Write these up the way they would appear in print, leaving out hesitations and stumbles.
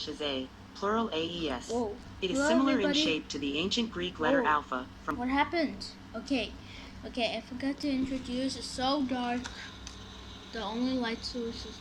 English as A, plural AES. Whoa. It is Hello, similar everybody. in shape to the ancient Greek letter alpha from... What happened? Okay, I forgot to introduce. It's so dark. The only light source is...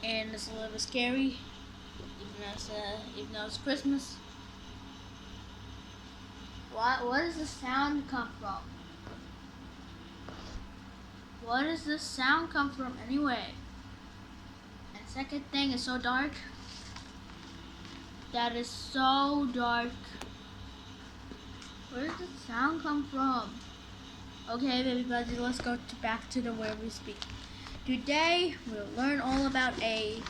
And it's a little bit scary, even though it's Christmas. Where does the sound come from? Where does this sound come from anyway? And second thing, it's so dark. That is so dark. Where does the sound come from? Okay, everybody, let's go back to the where we speak. Today we'll learn all about A,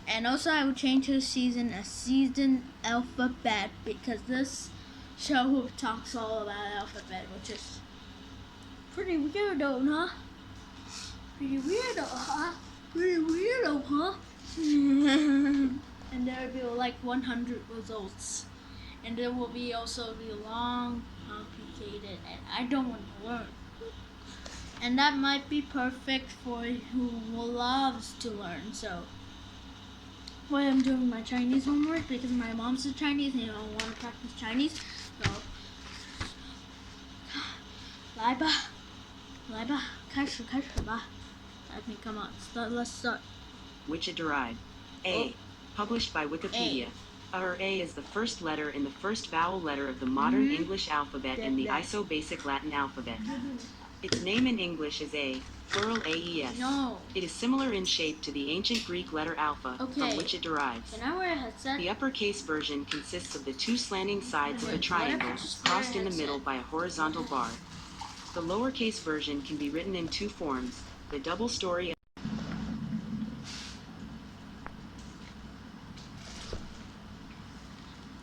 and also I will change the season as season alphabet, because this show talks all about alphabet, which is pretty weirdo, huh? Pretty weirdo, huh? And there will be like 100 results, and there will be also be long, complicated, and I don't want to learn. And that might be perfect for who loves to learn. So, while I'm doing my Chinese homework, because my mom's Chinese and I don't want to practice Chinese, so 来吧，开始吧。I think, come on, let's start. Which it derived. A, published by Wikipedia. A is the first letter in the first vowel letter of the modern English alphabet in the iso-basic Latin alphabet. Its name in English is A, plural AES. No. It is similar in shape to the ancient Greek letter alpha, from which it derives. The uppercase version consists of the two slanting sides of a triangle, crossed in the middle by a horizontal bar. The lowercase version can be written in two forms, the double-storey.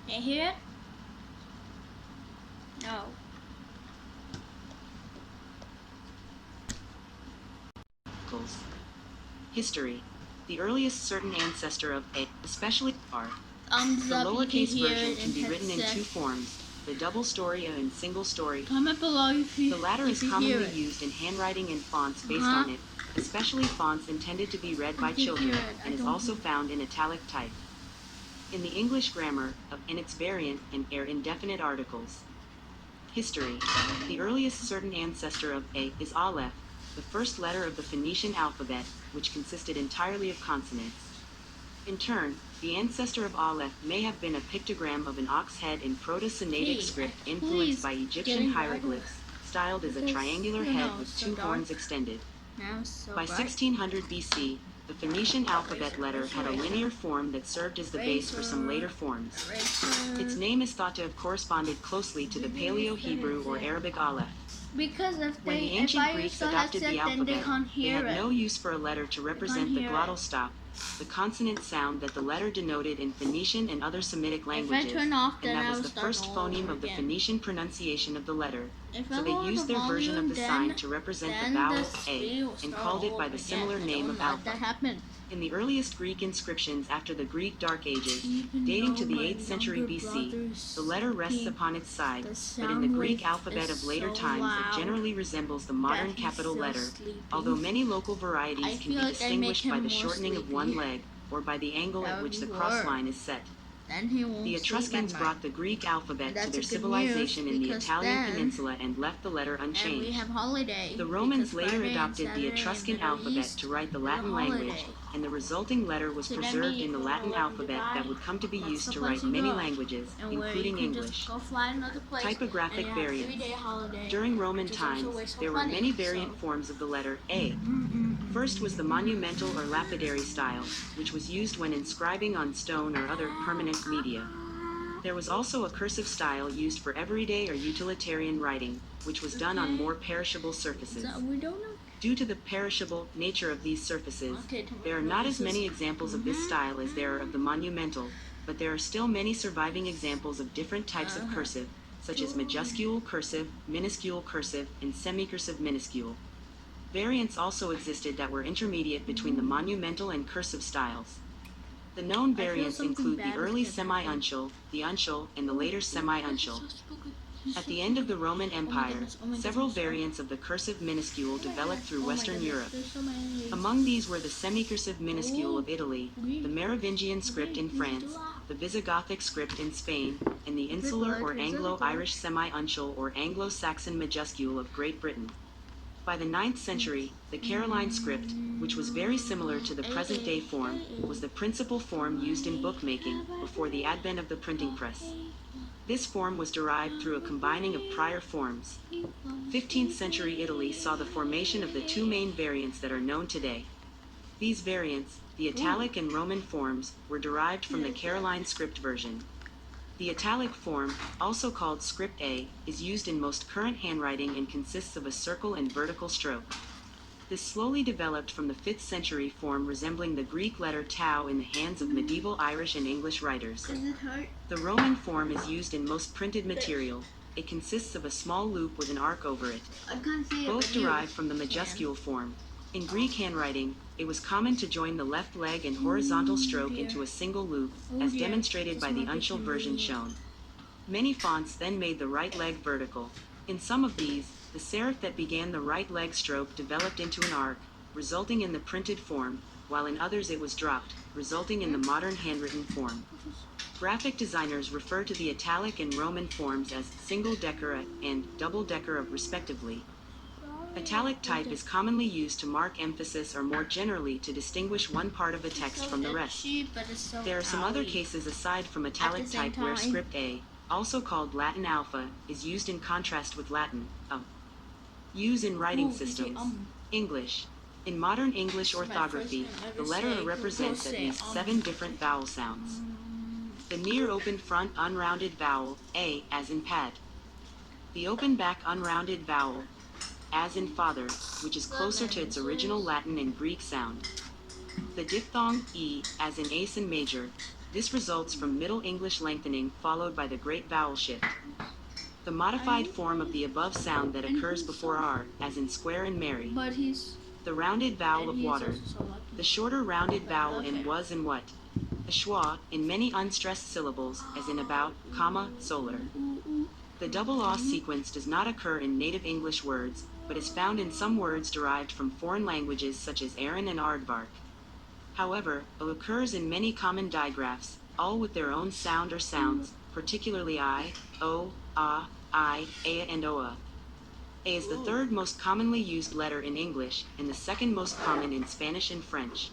Can you hear it? No. History. The earliest certain ancestor of A, especially R. The Up, lowercase version can be written in two forms, the double-storey and single-storey. Comment below if you The latter is commonly used in handwriting and fonts based on it, especially fonts intended to be read by children, and is also found in italic type. In the English grammar, in its variant, and indefinite articles. History. The earliest certain ancestor of A is Aleph, the first letter of the Phoenician alphabet, which consisted entirely of consonants. In turn, the ancestor of Aleph may have been a pictogram of an ox head in Proto-Sinaitic script influenced by Egyptian hieroglyphs, styled as a triangular head with two horns extended. By 1600 BC, the Phoenician alphabet letter had a linear form that served as the base for some later forms. Its name is thought to have corresponded closely to the Paleo-Hebrew or Arabic Aleph. Because when the ancient Greeks adopted the alphabet, they had no use for a letter to represent the glottal stop, the consonant sound that the letter denoted in Phoenician and other Semitic languages, and that was the first phoneme of the Phoenician pronunciation of the letter. So they used their version of the sign to represent the vowel A, and called it by the similar name of alpha. In the earliest Greek inscriptions after the Greek Dark Ages, dating to the 8th century BC, the letter rests upon its side, but in the Greek alphabet of later times it generally resembles the modern capital letter, although many local varieties can be distinguished by the shortening of one leg, or by the angle at which the cross line is set. The Etruscans brought the Greek alphabet to their civilization in the Italian peninsula and left the letter unchanged. The Romans later adopted the Etruscan alphabet to write the Latin language, and the resulting letter was preserved in the Latin alphabet that would come to be used to write many languages, including English. Typographic barriers. During Roman times, there were many variant forms of the letter A. First was the monumental or lapidary style, which was used when inscribing on stone or other permanent media. There was also a cursive style used for everyday or utilitarian writing, which was done on more perishable surfaces. Due to the perishable nature of these surfaces, there are not as many examples of this style as there are of the monumental, but there are still many surviving examples of different types of cursive, such as majuscule cursive, minuscule cursive, and semicursive minuscule. Variants also existed that were intermediate between the monumental and cursive styles. The known variants include the early semi-uncial, the uncial, and the later semi-uncial. At the end of the Roman Empire, several variants of the cursive minuscule developed through Western Europe. Among these were the semicursive minuscule of Italy, the Merovingian script in France, the Visigothic script in Spain, and the insular or Anglo-Irish semi-uncial or Anglo-Saxon majuscule of Great Britain. By the 9th century, the Caroline script, which was very similar to the present-day form, was the principal form used in bookmaking before the advent of the printing press. This form was derived through a combining of prior forms. 15th century Italy saw the formation of the two main variants that are known today. These variants, the italic and Roman forms, were derived from the Caroline script version. The italic form, also called script A, is used in most current handwriting and consists of a circle and vertical stroke. This slowly developed from the 5th century form resembling the Greek letter tau in the hands of medieval Irish and English writers. The Roman form is used in most printed material. It consists of a small loop with an arc over it. Both derived from the majuscule form. In Greek handwriting, it was common to join the left leg and horizontal stroke into a single loop, as demonstrated by the uncial version shown. Many fonts then made the right leg vertical. In some of these, the serif that began the right leg stroke developed into an arc, resulting in the printed form, while in others it was dropped, resulting in the modern handwritten form. Graphic designers refer to the italic and Roman forms as single-decker and double-decker respectively. Italic type is commonly used to mark emphasis or more generally to distinguish one part of a text from the rest. There are some other cases aside from italic type where script A, also called Latin alpha, is used in contrast with Latin. Use in writing systems. English. In modern English orthography, the letter represents at least 7 different vowel sounds. The near open front unrounded vowel, A, as in pad. The open back unrounded vowel, as in father, which is closer to its original Latin and Greek sound. The diphthong, E, as in ace and major. This results from Middle English lengthening followed by the great vowel shift. The modified form of the above sound that occurs before R, as in square and merry. The rounded vowel of water. The shorter rounded vowel in was and what. A schwa, in many unstressed syllables, as in about, comma, solar. The double "a" sequence does not occur in native English words, but is found in some words derived from foreign languages such as Aran and Aardvark. However, "o" occurs in many common digraphs, all with their own sound or sounds, particularly I, O, A, I, A, and OA. A is the third most commonly used letter in English, and the second most common in Spanish and French.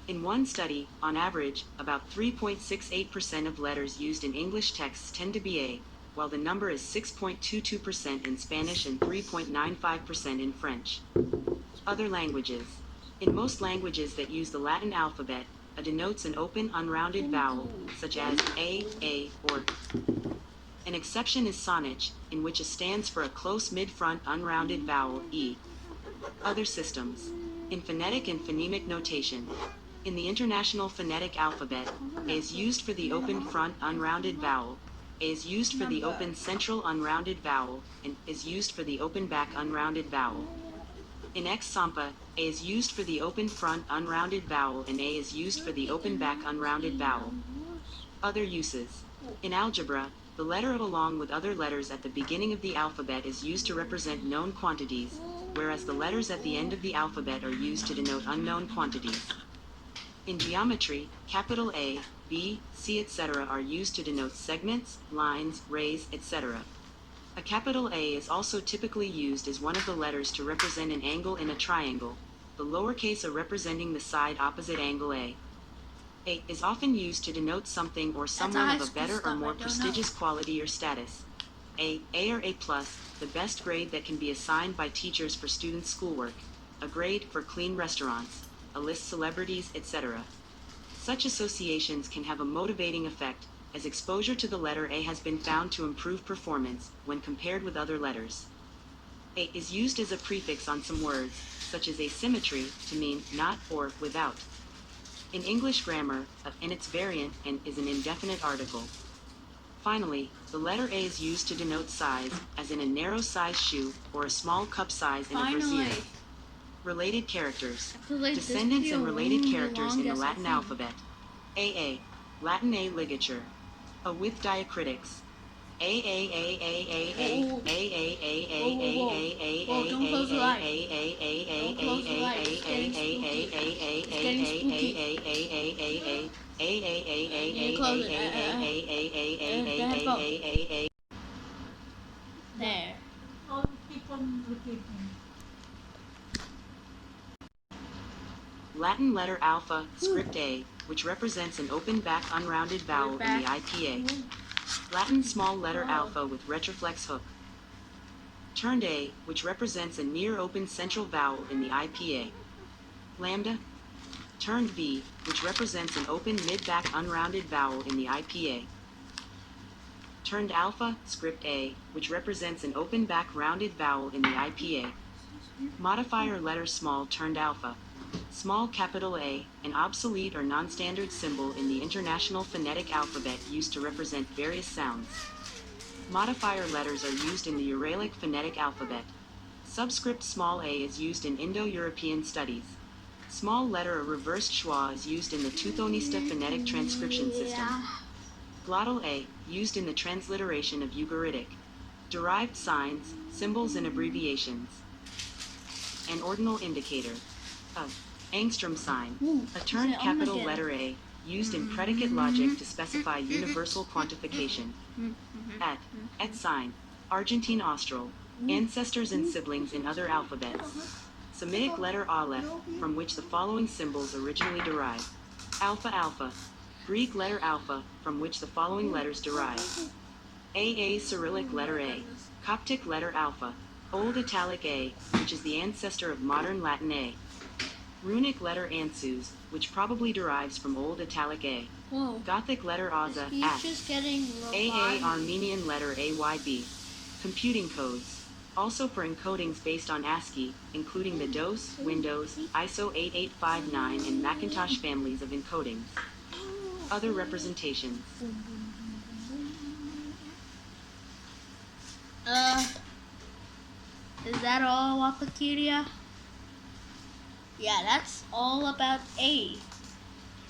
In one study, on average, about 3.68% of letters used in English texts tend to be A, while the number is 6.22% in Spanish and 3.95% in French. Other languages. In most languages that use the Latin alphabet, A denotes an open unrounded vowel, such as A, or. An exception is Sonich, in which A stands for a close mid-front unrounded vowel, E. Other systems. In phonetic and phonemic notation. In the International Phonetic Alphabet, A is used for the open front unrounded vowel, A is used for the open central unrounded vowel, and is used for the open back unrounded vowel. In X-Sampa, A is used for the open front unrounded vowel and A is used for the open back unrounded vowel. Other uses. In algebra, the letter O along with other letters at the beginning of the alphabet is used to represent known quantities, whereas the letters at the end of the alphabet are used to denote unknown quantities. In geometry, capital A, B, C, etc. are used to denote segments, lines, rays, etc. A capital A is also typically used as one of the letters to represent an angle in a triangle, the lowercase a representing the side opposite angle A. A is often used to denote something or someone of a better or more prestigious quality or status. A or A+, the best grade that can be assigned by teachers for students' schoolwork, a grade for clean restaurants, a list celebrities, etc. Such associations can have a motivating effect, as exposure to the letter A has been found to improve performance when compared with other letters. A is used as a prefix on some words, such as asymmetry, to mean not or without. In English grammar, a and its variant and is an indefinite article. Finally, the letter A is used to denote size, as in a narrow size shoe or a small cup size in a brassiere. Related characters. Descendants and related characters in the Latin alphabet. AA. Latin A ligature. A with diacritics. Don't close the light. Don't close the light. It's getting spooky. It's getting spooky. You close it. The headphone. There. I'll keep on repeating. Latin letter alpha, script A, which represents an open back unrounded vowel in the IPA. Latin small letter alpha with retroflex hook. Turned A, which represents a near open central vowel in the IPA. Lambda. Turned B, which represents an open mid-back unrounded vowel in the IPA. Turned alpha, script A, which represents an open back rounded vowel in the IPA. Modifier letter small turned alpha. Small capital A, an obsolete or non-standard symbol in the International Phonetic Alphabet used to represent various sounds. Modifier letters are used in the Uralic phonetic alphabet. Subscript small a is used in Indo-European studies. Small letter or reversed schwa is used in the Teuthonista phonetic transcription system. Glottal A, used in the transliteration of Ugaritic. Derived signs, symbols and abbreviations. An ordinal indicator. Angstrom sign, a turned capital letter A, used in predicate logic to specify universal quantification. At sign, Argentine Austral, ancestors and siblings in other alphabets. Semitic letter Aleph, from which the following symbols originally derived. Alpha alpha, Greek letter alpha, from which the following letters derive. AA Cyrillic letter A, Coptic letter alpha, Old Italic A, which is the ancestor of modern Latin A. Runic letter Ansus, which probably derives from Old Italic A. Whoa. Gothic letter Aza, AA Armenian letter AYB. Computing codes. Also for encodings based on ASCII, including the DOS, Windows, ISO 8859 and Macintosh families of encodings. Other representations. Is that all, Wikipedia? Yeah, that's all about A.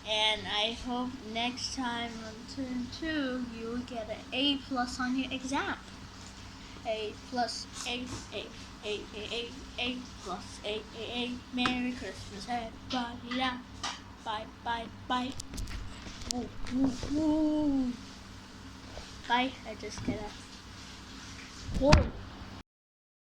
And I hope next time on turn 2 you will get an A+ on your exam. A plus A plus A. Merry Christmas, everybody. Yeah. Bye. Woo. Bye. I just get a. Whoa.